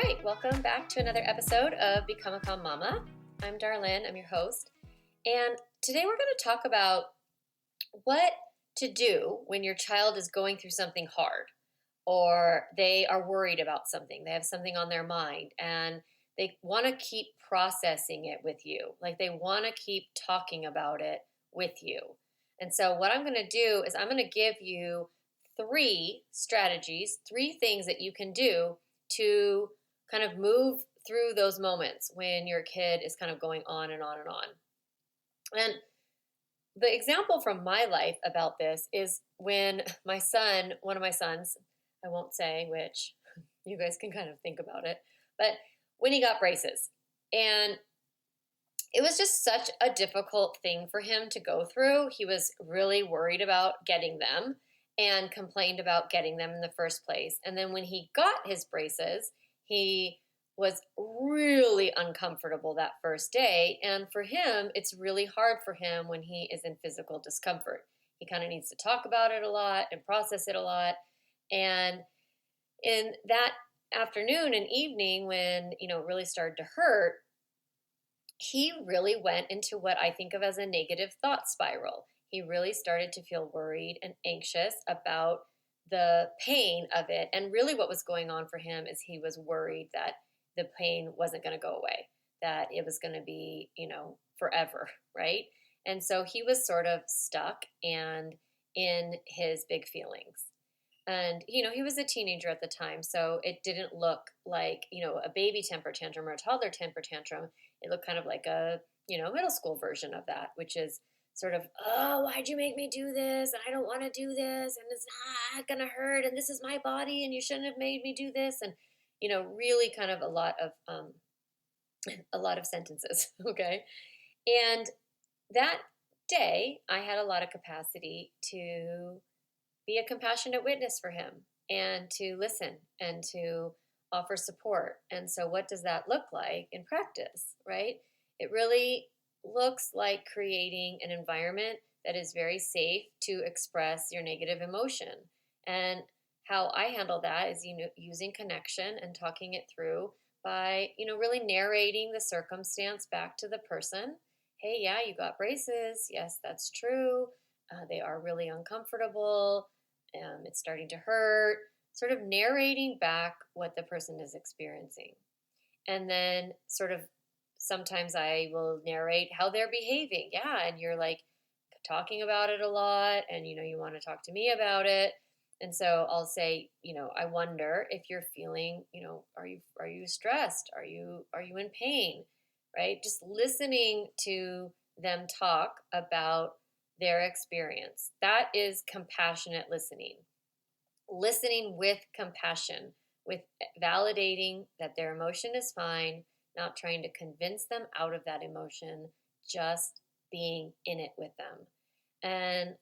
right, welcome back to another episode of Become a Calm Mama. I'm Darlene, I'm your host, and today we're going to talk about what to do when your child is going through something hard or they are worried about something, they have something on their mind, and they want to keep processing it with you, like they want to keep talking about it with you. And so what I'm going to do is I'm going to give you 3 strategies, 3 things that you can do to kind of move through those moments when your kid is kind of going on and on and on. And the example from my life about this is when my son, one of my sons, I won't say which, you guys can kind of think about it, but when he got braces. And it was just such a difficult thing for him to go through. He was really worried about getting them and complained about getting them in the first place. And then when he got his braces, he was really uncomfortable that first day. And for him, it's really hard for him when he is in physical discomfort. He kind of needs to talk about it a lot and process it a lot. And in that afternoon and evening when, it really started to hurt, he really went into what I think of as a negative thought spiral. He really started to feel worried and anxious about the pain of it. And really what was going on for him is he was worried that the pain wasn't going to go away, that it was going to be, forever, right? And so he was sort of stuck and in his big feelings. And, he was a teenager at the time, so it didn't look like, a baby temper tantrum or a toddler temper tantrum. It looked kind of like a, middle school version of that, which is sort of, oh, why'd you make me do this? And I don't want to do this. And it's not going to hurt. And this is my body. And you shouldn't have made me do this. And, really kind of a lot of sentences. Okay. And that day I had a lot of capacity to be a compassionate witness for him and to listen and to offer support. And so what does that look like in practice, right? It really looks like creating an environment that is very safe to express your negative emotion. And how I handle that is, using connection and talking it through by, really narrating the circumstance back to the person. Hey, yeah, you got braces. Yes, that's true. They are really uncomfortable. It's starting to hurt, sort of narrating back what the person is experiencing. And then sort of sometimes I will narrate how they're behaving. Yeah, and you're like talking about it a lot and, you want to talk to me about it. And so I'll say, I wonder if you're feeling, are you stressed? Are you in pain? Right? Just listening to them talk about their experience. That is compassionate listening. Listening with compassion, with validating that their emotion is fine, not trying to convince them out of that emotion, just being in it with them. And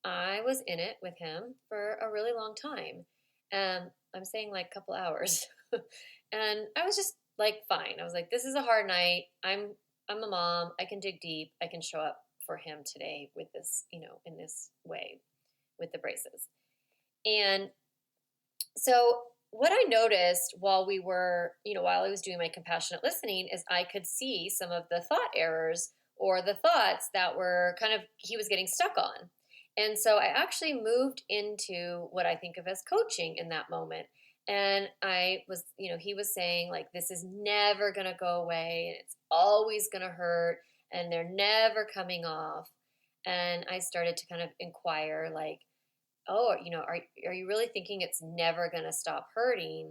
I was in it with him for a really long time. I'm saying like a couple hours. And I was just like, fine. I was like, this is a hard night. I'm a mom. I can dig deep. I can show up for him today with this, in this way with the braces. And so what I noticed while I was doing my compassionate listening is I could see some of the thought errors or the thoughts that were he was getting stuck on. And so I actually moved into what I think of as coaching in that moment. And I was, he was saying like, this is never going to go away and it's always going to hurt and they're never coming off. And I started to kind of inquire like, oh, are you really thinking it's never going to stop hurting?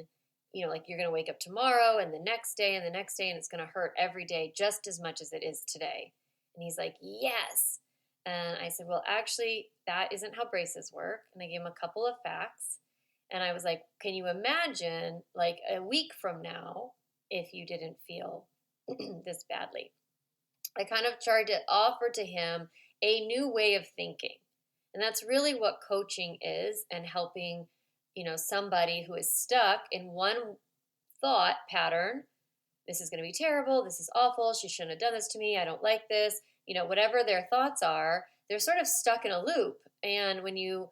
Like you're going to wake up tomorrow and the next day and the next day and it's going to hurt every day just as much as it is today. And he's like, yes. And I said, well, actually, that isn't how braces work. And I gave him a couple of facts. And I was like, can you imagine like a week from now if you didn't feel this badly? I kind of tried to offer to him a new way of thinking. And that's really what coaching is, and helping, somebody who is stuck in one thought pattern. This is going to be terrible. This is awful. She shouldn't have done this to me. I don't like this. Whatever their thoughts are, they're sort of stuck in a loop. And when you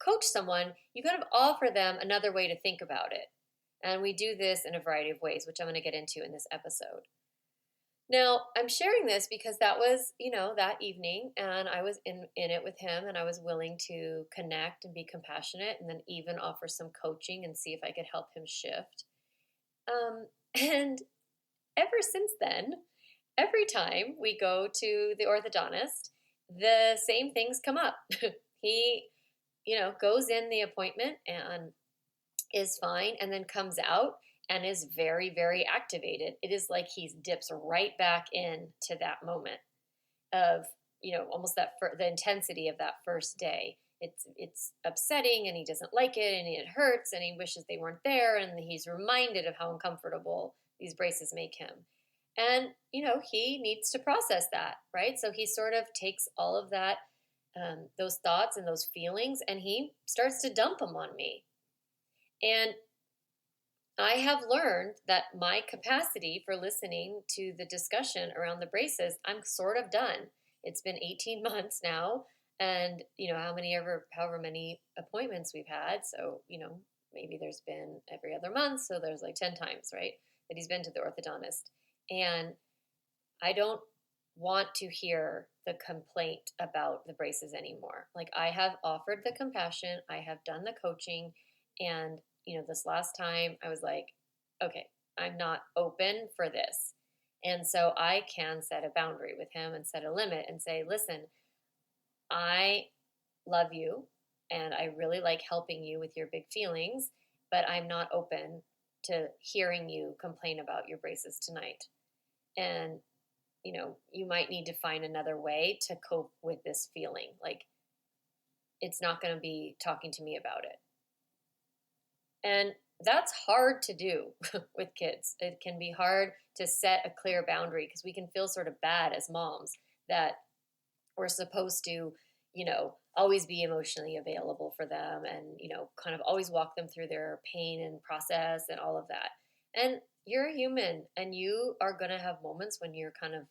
coach someone, you kind of offer them another way to think about it. And we do this in a variety of ways, which I'm going to get into in this episode. Now, I'm sharing this because that was, that evening, and I was in it with him, and I was willing to connect and be compassionate, and then even offer some coaching and see if I could help him shift. And ever since then, every time we go to the orthodontist, the same things come up. He, goes in the appointment and is fine, and then comes out and is very, very activated. It is like he dips right back into that moment of, almost the intensity of that first day. It's upsetting, and he doesn't like it, and it hurts, and he wishes they weren't there, and he's reminded of how uncomfortable these braces make him. And, he needs to process that, right? So he sort of takes all of that, those thoughts and those feelings, and he starts to dump them on me. And I have learned that my capacity for listening to the discussion around the braces, I'm sort of done. It's been 18 months now, and however many appointments we've had. So, maybe there's been every other month, so there's like 10 times, right, that he's been to the orthodontist. And I don't want to hear the complaint about the braces anymore. Like, I have offered the compassion, I have done the coaching, and this last time I was like, okay, I'm not open for this. And so I can set a boundary with him and set a limit and say, listen, I love you and I really like helping you with your big feelings, but I'm not open to hearing you complain about your braces tonight. And, you might need to find another way to cope with this feeling. Like, it's not going to be talking to me about it. And that's hard to do with kids. It can be hard to set a clear boundary because we can feel sort of bad as moms that we're supposed to, always be emotionally available for them and, kind of always walk them through their pain and process and all of that. And you're a human and you are going to have moments when you're kind of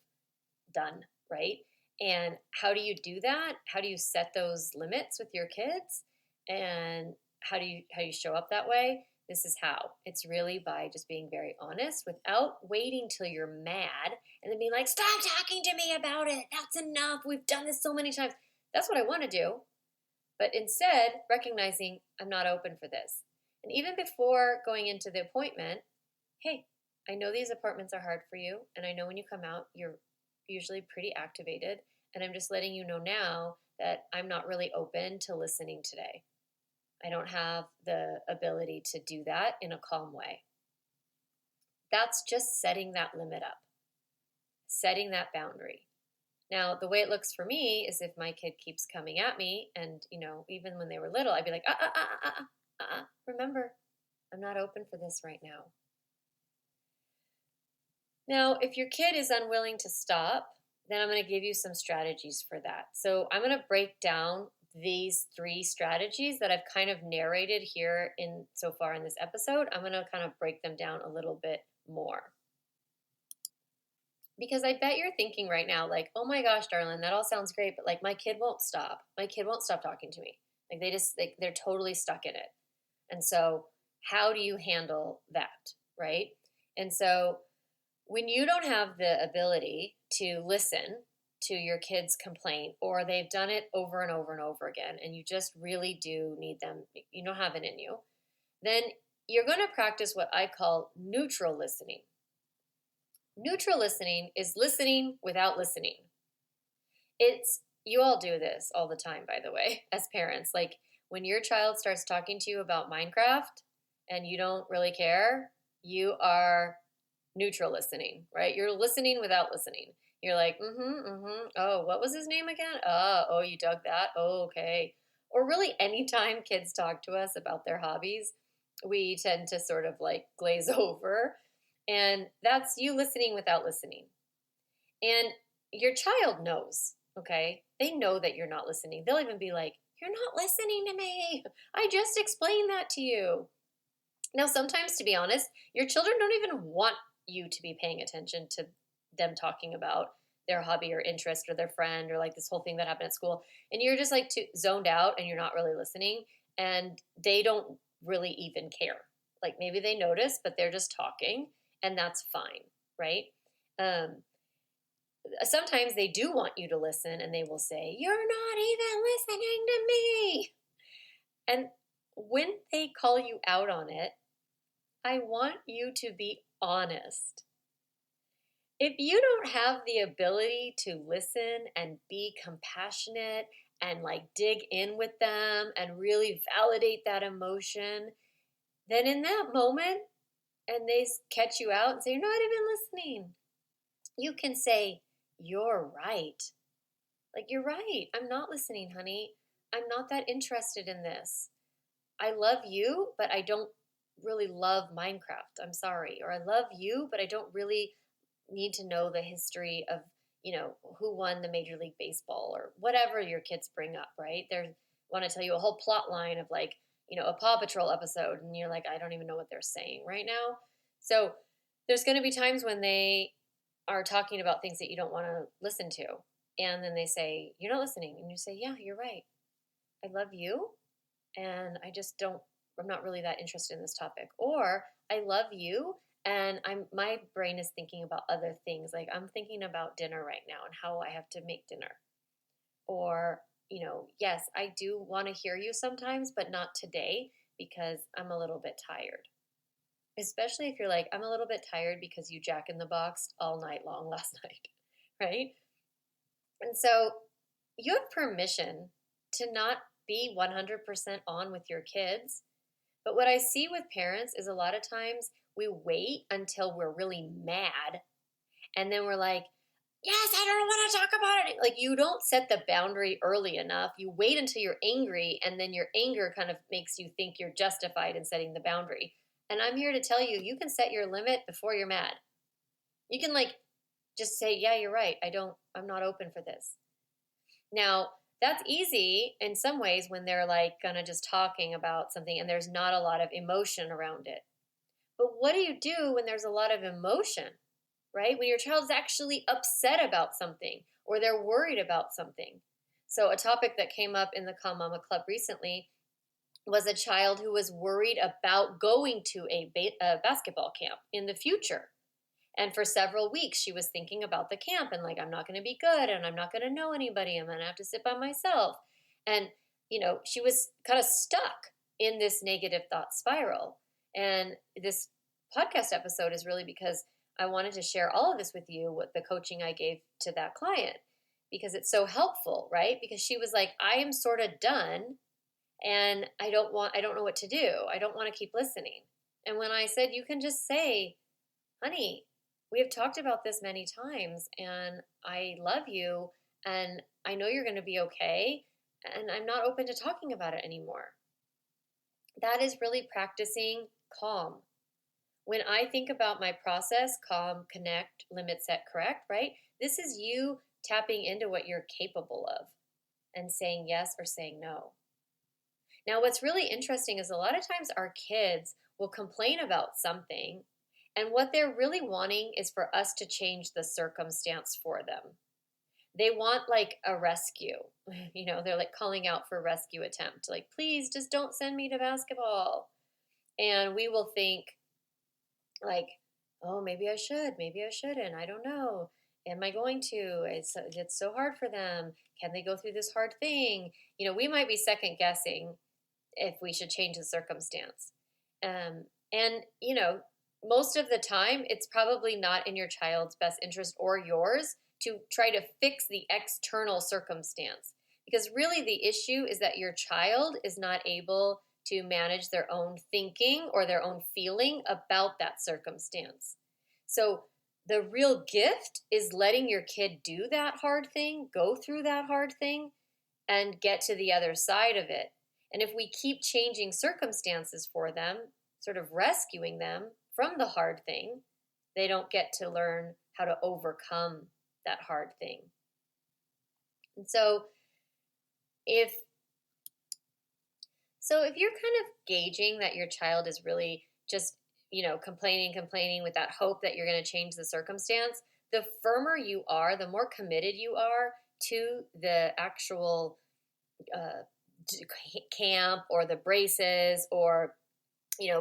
done, right? And how do you do that? How do you set those limits with your kids? And how do you show up that way? This is how. It's really by just being very honest without waiting till you're mad and then being like, stop talking to me about it. That's enough. We've done this so many times. That's what I want to do. But instead, recognizing I'm not open for this. And even before going into the appointment, hey, I know these appointments are hard for you. And I know when you come out, you're usually pretty activated. And I'm just letting you know now that I'm not really open to listening today. I don't have the ability to do that in a calm way. That's just setting that limit up, setting that boundary. Now, the way it looks for me is if my kid keeps coming at me and, even when they were little, I'd be like, remember, I'm not open for this right now. Now, if your kid is unwilling to stop, then I'm going to give you some strategies for that. So I'm going to break down these 3 strategies that I've kind of narrated here in so far in this episode. I'm going to kind of break them down a little bit more. Because I bet you're thinking right now, like, oh my gosh, darling, that all sounds great, but like my kid won't stop. My kid won't stop talking to me. Like they're totally stuck in it. And so how do you handle that, right? And so when you don't have the ability to listen to your kid's complaint, or they've done it over and over and over again, and you just really do need them, you don't have it in you, then you're going to practice what I call neutral listening. Neutral listening is listening without listening. You all do this all the time, by the way, as parents. Like when your child starts talking to you about Minecraft and you don't really care, you are neutral listening, right? You're listening without listening. You're like, oh, what was his name again? Oh, you dug that? Oh, okay. Or really anytime kids talk to us about their hobbies, we tend to sort of like glaze over. And that's you listening without listening. And your child knows, okay? They know that you're not listening. They'll even be like, you're not listening to me. I just explained that to you. Now, sometimes, to be honest, your children don't even want you to be paying attention to them talking about their hobby or interest or their friend or like this whole thing that happened at school. And you're just like zoned out and you're not really listening. And they don't really even care. Like maybe they notice, but they're just talking, and that's fine, right? Um, Sometimes they do want you to listen, and they will say, "You're not even listening to me." And when they call you out on it, I want you to be honest. If you don't have the ability to listen and be compassionate and like dig in with them and really validate that emotion, then in that moment, and they catch you out and say, "You're not even listening," you can say, "You're right. Like, you're right. I'm not listening, honey. I'm not that interested in this. I love you, but I don't really love Minecraft. I'm sorry." Or, "I love you, but I don't really need to know the history of, who won the Major League Baseball," or whatever your kids bring up, right? They want to tell you a whole plot line of like, a Paw Patrol episode, and you're like, I don't even know what they're saying right now. So there's going to be times when they are talking about things that you don't want to listen to. And then they say, "You're not listening." And you say, "Yeah, you're right. I love you, and I'm not really that interested in this topic." Or, "I love you, and my brain is thinking about other things. Like I'm thinking about dinner right now and how I have to make dinner." Or, "Yes, I do want to hear you sometimes, but not today because I'm a little bit tired." Especially if you're like, "I'm a little bit tired because you Jack in the Boxed all night long last night." Right? And so you have permission to not be 100% on with your kids. But what I see with parents is a lot of times we wait until we're really mad, and then we're like, "Yes, I don't want to talk about it." Like you don't set the boundary early enough. You wait until you're angry, and then your anger kind of makes you think you're justified in setting the boundary. And I'm here to tell you, you can set your limit before you're mad. You can like just say, "Yeah, you're right. I'm not open for this." Now, that's easy in some ways when they're like kind of just talking about something and there's not a lot of emotion around it. But what do you do when there's a lot of emotion, right? When your child's actually upset about something or they're worried about something. So, a topic that came up in the Calm Mama Club recently was a child who was worried about going to a basketball camp in the future. And for several weeks, she was thinking about the camp and like, "I'm not going to be good and I'm not going to know anybody. I'm going to have to sit by myself." And, she was kind of stuck in this negative thought spiral. And this podcast episode is really because I wanted to share all of this with you, what the coaching I gave to that client, because it's so helpful, right? Because she was like, "I am sort of done and I don't know what to do. I don't want to keep listening." And when I said, "You can just say, 'Honey, we have talked about this many times, and I love you, and I know you're going to be okay, and I'm not open to talking about it anymore.'" That is really practicing calm. When I think about my process, calm, connect, limit, set, correct, right? This is you tapping into what you're capable of and saying yes or saying no. Now, what's really interesting is a lot of times our kids will complain about something, and what they're really wanting is for us to change the circumstance for them. They want like a rescue. They're like calling out for a rescue attempt, like, "Please just don't send me to basketball." And we will think, like, "Oh, maybe I should, maybe I shouldn't. I don't know. Am I going to? It's so hard for them. Can they go through this hard thing?" We might be second guessing if we should change the circumstance. And, most of the time, it's probably not in your child's best interest or yours to try to fix the external circumstance. Because really, the issue is that your child is not able to manage their own thinking or their own feeling about that circumstance. So, the real gift is letting your kid do that hard thing, go through that hard thing, and get to the other side of it. And if we keep changing circumstances for them, sort of rescuing them from the hard thing, they don't get to learn how to overcome that hard thing. And if if you're kind of gauging that your child is really just, complaining with that hope that you're going to change the circumstance, the firmer you are, the more committed you are to the actual camp or the braces or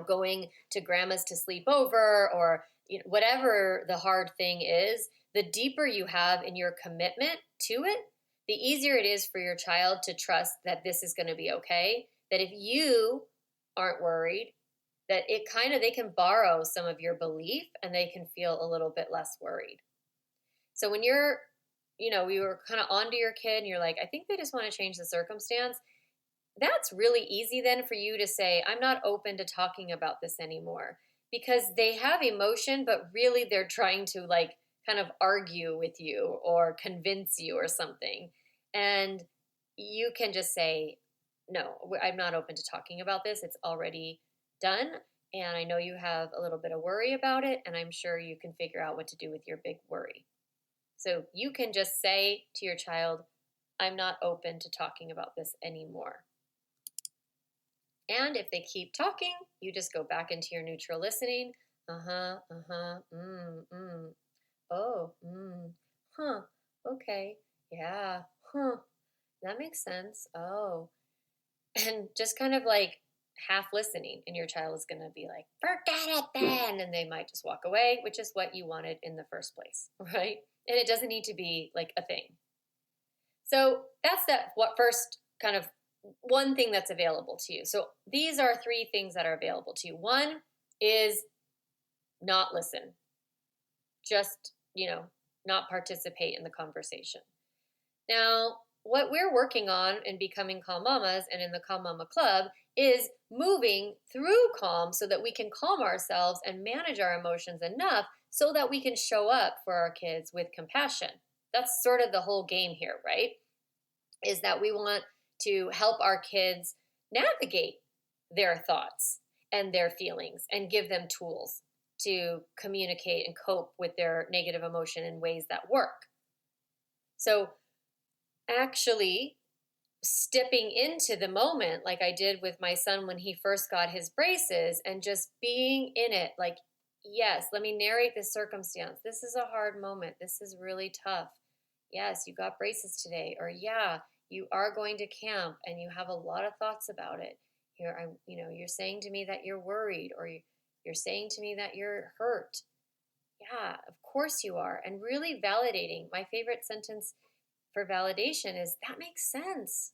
going to grandma's to sleep over, or whatever the hard thing is, the deeper you have in your commitment to it, the easier it is for your child to trust that this is going to be okay. That if you aren't worried, that it kind of, they can borrow some of your belief and they can feel a little bit less worried. So when you were kind of onto your kid and you're like, I think they just want to change the circumstance, that's really easy then for you to say, I'm not open to talking about this anymore, because they have emotion, but really they're trying to like kind of argue with you or convince you or something. And you can just say, no, I'm not open to talking about this. It's already done. And I know you have a little bit of worry about it, and I'm sure you can figure out what to do with your big worry. So you can just say to your child, I'm not open to talking about this anymore. And if they keep talking, you just go back into your neutral listening. Oh, huh, okay, yeah, huh, that makes sense. Oh, and just kind of like half listening, and your child is going to be like, forget it then. And they might just walk away, which is what you wanted in the first place, right? And it doesn't need to be like a thing. So that's what first kind of one thing that's available to you. So these are three things that are available to you. One is not listen, just, not participate in the conversation. Now, what we're working on in Becoming Calm Mamas and in the Calm Mama Club is moving through calm so that we can calm ourselves and manage our emotions enough so that we can show up for our kids with compassion. That's sort of the whole game here, right? Is that we want to help our kids navigate their thoughts and their feelings and give them tools to communicate and cope with their negative emotion in ways that work. So actually stepping into the moment, like I did with my son when he first got his braces, and just being in it, like, yes, let me narrate this circumstance. This is a hard moment. This is really tough. Yes, you got braces today. Or yeah, you are going to camp and you have a lot of thoughts about it. You're saying to me that you're worried, or you're saying to me that you're hurt. Yeah, of course you are. And really validating. My favorite sentence for validation is, that makes sense.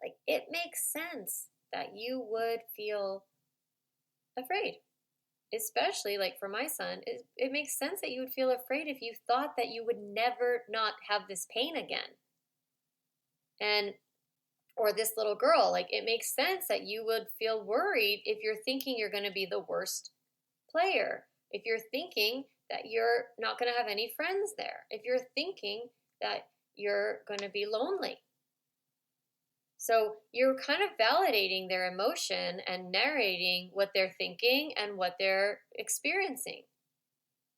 Like, it makes sense that you would feel afraid. Especially like for my son, it makes sense that you would feel afraid if you thought that you would never not have this pain again. And or this little girl, like, it makes sense that you would feel worried if you're thinking you're going to be the worst player, if you're thinking that you're not going to have any friends there, if you're thinking that you're going to be lonely. So you're kind of validating their emotion and narrating what they're thinking and what they're experiencing.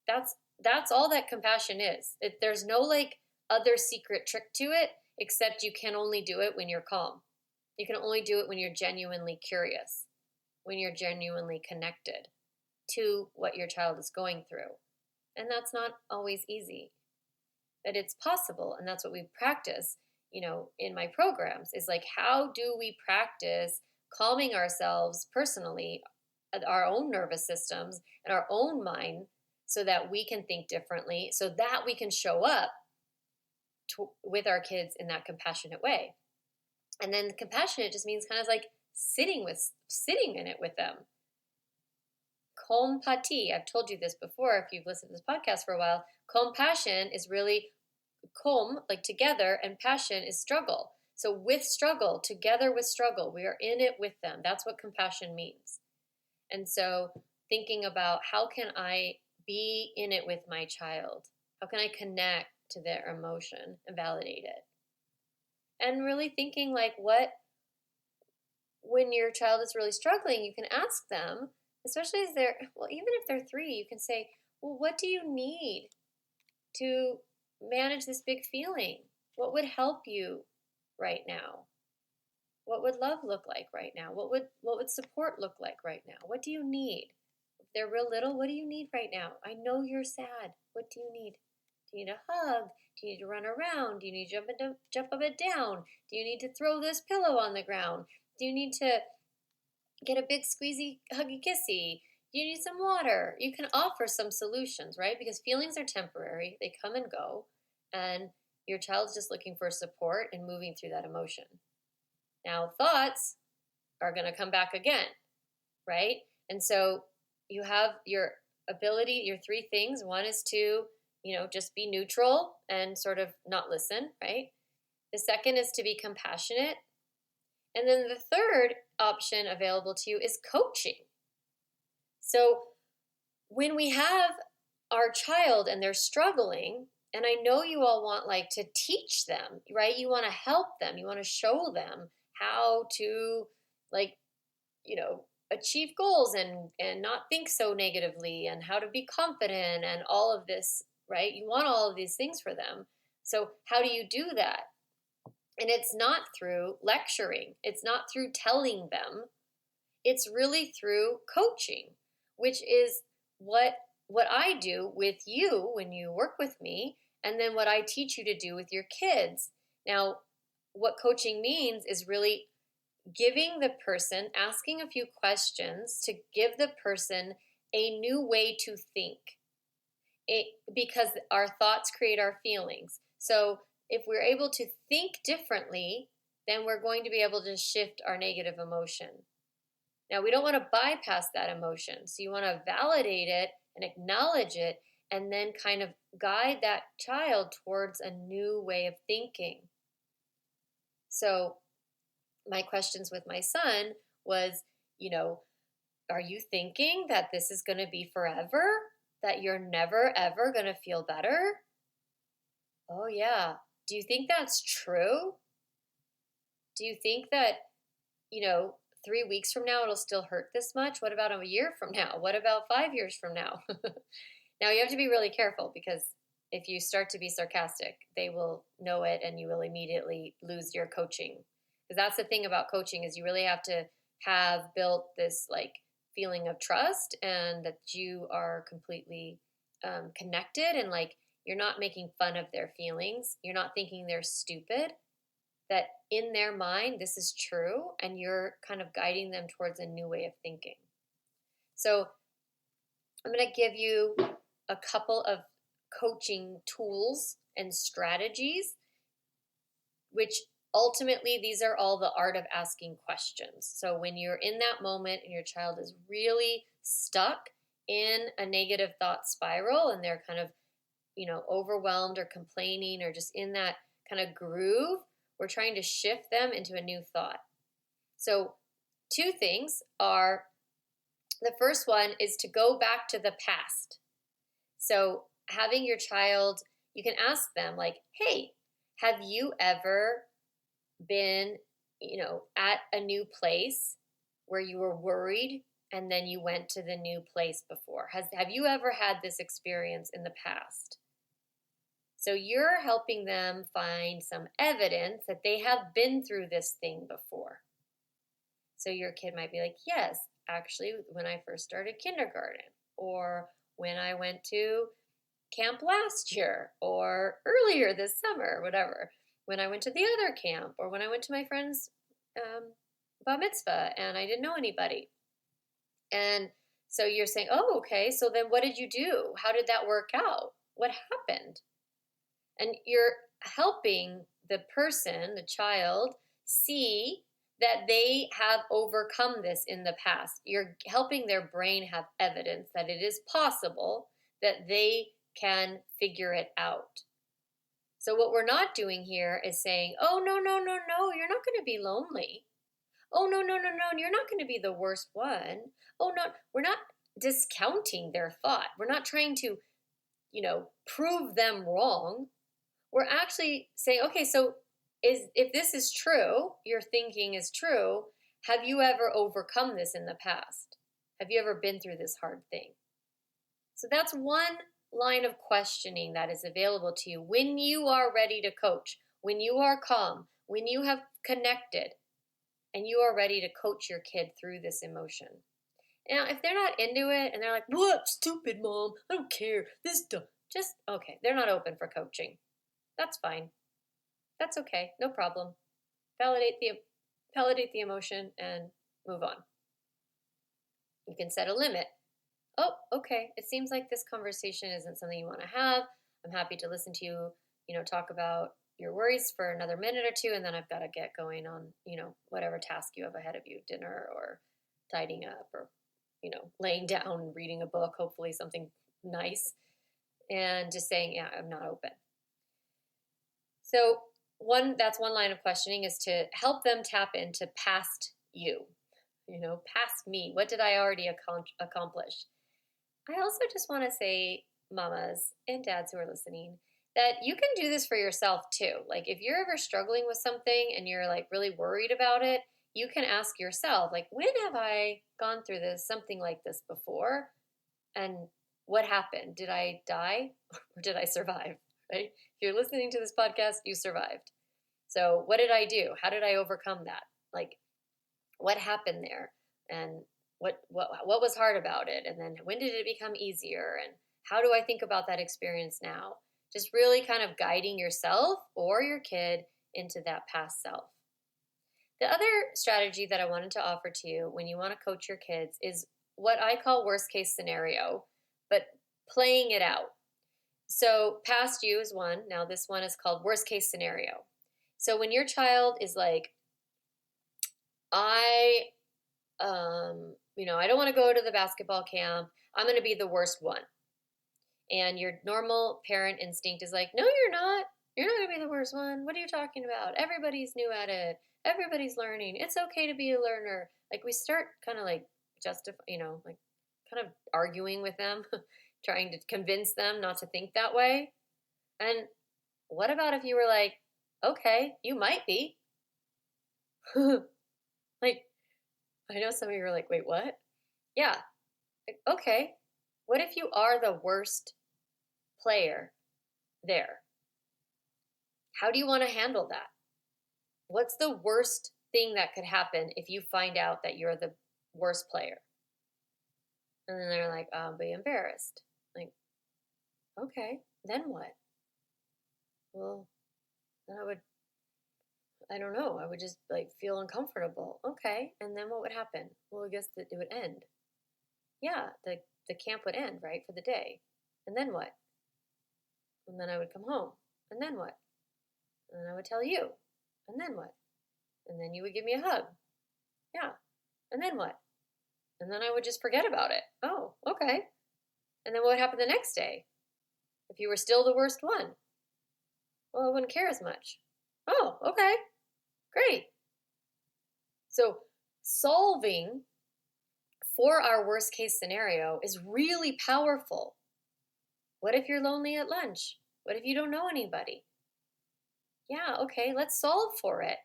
That's all that compassion is. There's no like other secret trick to it, except you can only do it when you're calm. You can only do it when you're genuinely curious, when you're genuinely connected to what your child is going through. And that's not always easy. But it's possible, and that's what we practice, in my programs, is like, how do we practice calming ourselves personally, our own nervous systems and our own mind, so that we can think differently, so that we can show up with our kids in that compassionate way. And then compassionate just means kind of like sitting in it with them. Compati, I've told you this before if you've listened to this podcast for a while. Compassion is really like together, and passion is struggle. So with struggle, together with struggle, we are in it with them. That's what compassion means. And so thinking about, how can I be in it with my child? How can I connect to their emotion and validate it? And really thinking like, when your child is really struggling, you can ask them, especially as even if they're 3, you can say, well, what do you need to manage this big feeling? What would help you right now? What would love look like right now? What would support look like right now? What do you need? If they're real little, what do you need right now? I know you're sad. What do you need? Do you need a hug? Do you need to run around? Do you need to jump up and down? Do you need to throw this pillow on the ground? Do you need to get a big squeezy, huggy, kissy. You need some water. You can offer some solutions, right? Because feelings are temporary, they come and go. And your child's just looking for support and moving through that emotion. Now, thoughts are going to come back again, right? And so you have your ability, your three things. One is to, just be neutral and sort of not listen, right? The second is to be compassionate. And then the third option available to you is coaching. So when we have our child and they're struggling, and I know you all want like to teach them, right? You want to help them, you want to show them how to like, achieve goals and not think so negatively and how to be confident and all of this, right? You want all of these things for them. So how do you do that? And it's not through lecturing. It's not through telling them. It's really through coaching, which is what what I do with you when you work with me, and then what I teach you to do with your kids. Now, what coaching means is really giving the person, asking a few questions to give the person a new way to think. Because our thoughts create our feelings. So if we're able to think differently, then we're going to be able to shift our negative emotion. Now, we don't want to bypass that emotion. So you want to validate it and acknowledge it and then kind of guide that child towards a new way of thinking. So my questions with my son was, are you thinking that this is going to be forever? That you're never, ever going to feel better? Oh, yeah. Do you think that's true? Do you think that, 3 weeks from now it'll still hurt this much? What about a year from now? What about 5 years from now? Now, you have to be really careful because if you start to be sarcastic, they will know it and you will immediately lose your coaching. Because that's the thing about coaching is you really have to have built this like feeling of trust and that you are completely connected and like you're not making fun of their feelings. You're not thinking they're stupid, that in their mind this is true and you're kind of guiding them towards a new way of thinking. So I'm going to give you a couple of coaching tools and strategies, which ultimately these are all the art of asking questions. So when you're in that moment and your child is really stuck in a negative thought spiral and they're kind of, overwhelmed or complaining or just in that kind of groove, we're trying to shift them into a new thought. So two things are, the first one is to go back to the past. So having your child, you can ask them like, hey, have you ever been, at a new place where you were worried and then you went to the new place before? Have you ever had this experience in the past? So you're helping them find some evidence that they have been through this thing before. So your kid might be like, yes, actually, when I first started kindergarten, or when I went to camp last year, or earlier this summer, whatever, when I went to the other camp, or when I went to my friend's bar mitzvah and I didn't know anybody. And so you're saying, oh, okay, so then what did you do? How did that work out? What happened? And you're helping the person, the child, see that they have overcome this in the past. You're helping their brain have evidence that it is possible that they can figure it out. So what we're not doing here is saying, oh, no, no, no, no, you're not going to be lonely. Oh, no, no, no, no, you're not going to be the worst one. Oh, no, we're not discounting their thought. We're not trying to, prove them wrong. We're actually saying, okay, so if this is true, your thinking is true, have you ever overcome this in the past? Have you ever been through this hard thing? So that's one line of questioning that is available to you when you are ready to coach, when you are calm, when you have connected, and you are ready to coach your kid through this emotion. Now, if they're not into it and they're like, what, stupid mom, I don't care, this dumb, just, okay, they're not open for coaching. That's fine. That's okay. No problem. Validate the emotion and move on. You can set a limit. Oh, okay. It seems like this conversation isn't something you want to have. I'm happy to listen to you, talk about your worries for another minute or two, and then I've got to get going on, whatever task you have ahead of you, dinner or tidying up or, laying down and reading a book, hopefully something nice, and just saying, yeah, I'm not open. So that's one line of questioning, is to help them tap into past you, past me. What did I already accomplish? I also just want to say, mamas and dads who are listening, that you can do this for yourself too. Like if you're ever struggling with something and you're like really worried about it, you can ask yourself, like, when have I gone through something like this before? And what happened? Did I die or did I survive? Right? If you're listening to this podcast, you survived. So what did I do? How did I overcome that? Like, what happened there? And what was hard about it? And then when did it become easier? And how do I think about that experience now? Just really kind of guiding yourself or your kid into that past self. The other strategy that I wanted to offer to you when you want to coach your kids is what I call worst case scenario, but playing it out. So past you is one. Now this one is called worst case scenario. So when your child is like, I don't want to go to the basketball camp. I'm going to be the worst one. And your normal parent instinct is like, no, you're not. You're not going to be the worst one. What are you talking about? Everybody's new at it. Everybody's learning. It's okay to be a learner. Like we start kind of like like kind of arguing with them, trying to convince them not to think that way. And what about if you were like, okay, you might be. Like, I know some of you are like, wait, what? Yeah. Like, okay. What if you are the worst player there? How do you want to handle that? What's the worst thing that could happen if you find out that you're the worst player? And then they're like, I'll be embarrassed. Like, okay, then what? Well, then I don't know. I would just like feel uncomfortable. Okay. And then what would happen? Well, I guess that it would end. Yeah. The camp would end, right? For the day. And then what? And then I would come home. And then what? And then I would tell you. And then what? And then you would give me a hug. Yeah. And then what? And then I would just forget about it. Oh, okay. And then what would happen the next day? If you were still the worst one? Well, I wouldn't care as much. Oh, okay. Great. So solving for our worst case scenario is really powerful. What if you're lonely at lunch? What if you don't know anybody? Yeah, okay, let's solve for it.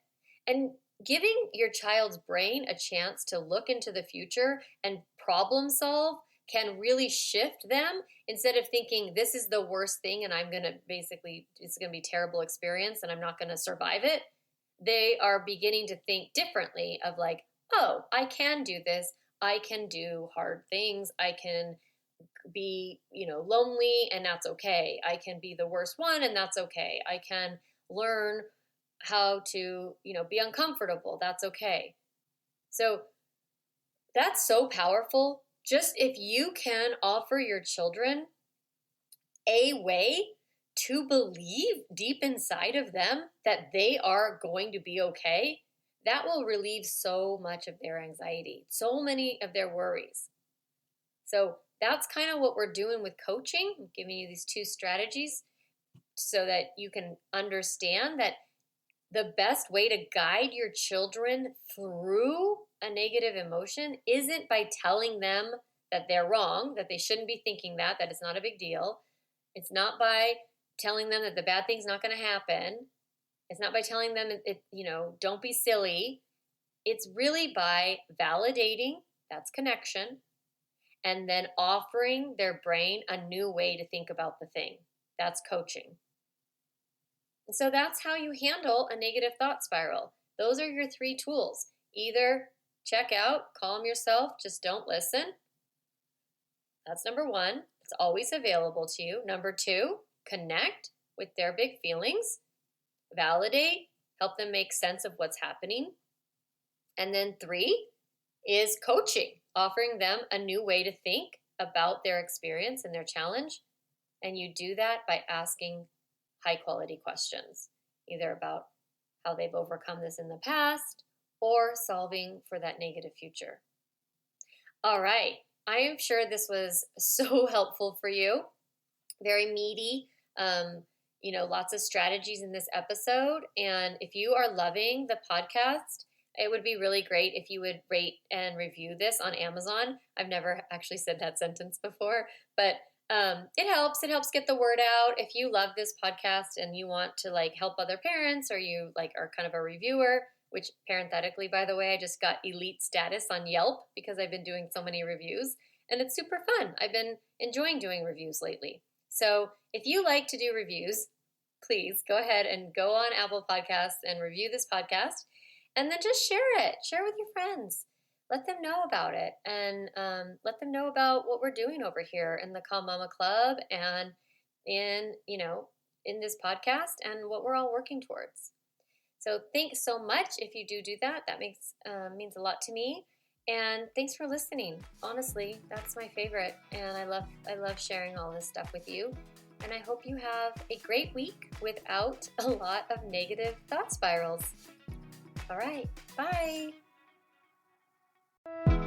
And giving your child's brain a chance to look into the future and problem solve can really shift them. Instead of thinking this is the worst thing and it's going to be a terrible experience and I'm not going to survive it, they are beginning to think differently of like, oh, I can do this. I can do hard things. I can be, lonely and that's okay. I can be the worst one and that's okay. I can learn how to, be uncomfortable. That's okay. So that's so powerful. Just if you can offer your children a way to believe deep inside of them that they are going to be okay, that will relieve so much of their anxiety, so many of their worries. So that's kind of what we're doing with coaching. I'm giving you these two strategies so that you can understand that the best way to guide your children through a negative emotion isn't by telling them that they're wrong, that they shouldn't be thinking that it's not a big deal. It's not by telling them that the bad thing's not going to happen. It's not by telling them, don't be silly. It's really by validating, that's connection, and then offering their brain a new way to think about the thing. That's coaching. And so that's how you handle a negative thought spiral. Those are your three tools. Either check out, calm yourself, just don't listen. That's number one. It's always available to you. Number two, connect with their big feelings. Validate, help them make sense of what's happening. And then three is coaching. offering them a new way to think about their experience and their challenge. And you do that by asking high quality questions, either about how they've overcome this in the past or solving for that negative future. All right. I am sure this was so helpful for you. Very meaty, lots of strategies in this episode. And if you are loving the podcast, it would be really great if you would rate and review this on Amazon. I've never actually said that sentence before, but it helps. It helps get the word out. If you love this podcast and you want to help other parents, or you are kind of a reviewer, which parenthetically, by the way, I just got elite status on Yelp because I've been doing so many reviews, and it's super fun. I've been enjoying doing reviews lately. So if you like to do reviews, please go ahead and go on Apple Podcasts and review this podcast, and then just share it. Share with your friends. Let them know about it, and let them know about what we're doing over here in the Calm Mama Club and in this podcast and what we're all working towards. So thanks so much if you do that. That means a lot to me. And thanks for listening. Honestly, that's my favorite. And I love sharing all this stuff with you. And I hope you have a great week without a lot of negative thought spirals. All right. Bye.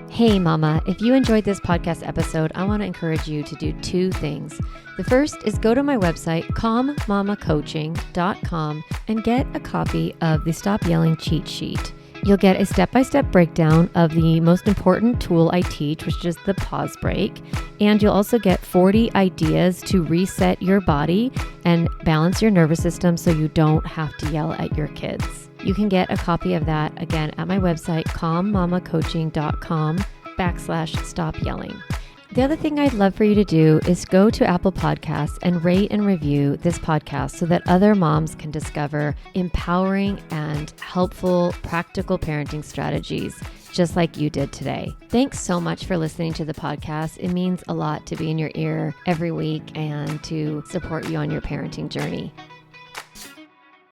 Hey mama, if you enjoyed this podcast episode, I want to encourage you to do two things. The first is go to my website, calmmamacoaching.com, and get a copy of the Stop Yelling cheat sheet. You'll get a step-by-step breakdown of the most important tool I teach, which is the pause break. And you'll also get 40 ideas to reset your body and balance your nervous system so you don't have to yell at your kids. You can get a copy of that, again, at my website, calmmamacoaching.com/stop yelling. The other thing I'd love for you to do is go to Apple Podcasts and rate and review this podcast so that other moms can discover empowering and helpful, practical parenting strategies, just like you did today. Thanks so much for listening to the podcast. It means a lot to be in your ear every week and to support you on your parenting journey.